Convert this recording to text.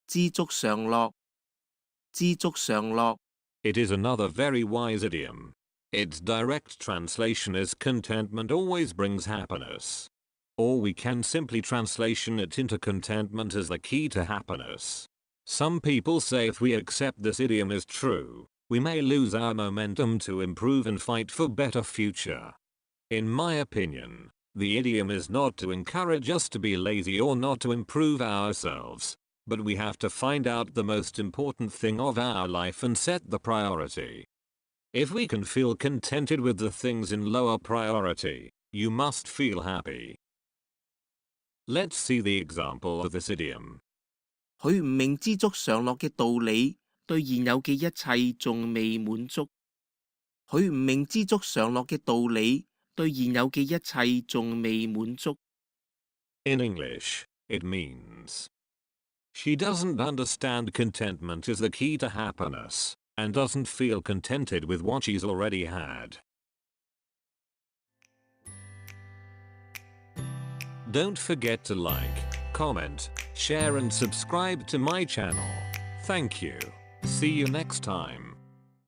知足常樂，知足常樂。It is another very wise idiom. Its direct translation is contentment always brings happiness. Or we can simply translation it into contentment is the key to happiness. Some people say if we accept this idiom is true, we may lose our momentum to improve and fight for better future. In my opinion, the idiom is not to encourage us to be lazy or not to improve ourselves, but we have to find out the most important thing of our life and set the priority. If we can feel contented with the things in lower priority, you must feel happy. Let's see the example of this idiom. 佢唔明知足常樂嘅道理，對現有嘅一切仲未滿足。佢唔明知足常樂嘅道理，對現有嘅一切仲未滿足。In English, it means she doesn't understand contentment is the key to happiness, and doesn't feel contented with what she's already had. Don't forget to like, comment, share and subscribe to my channel. Thank you. See you next time.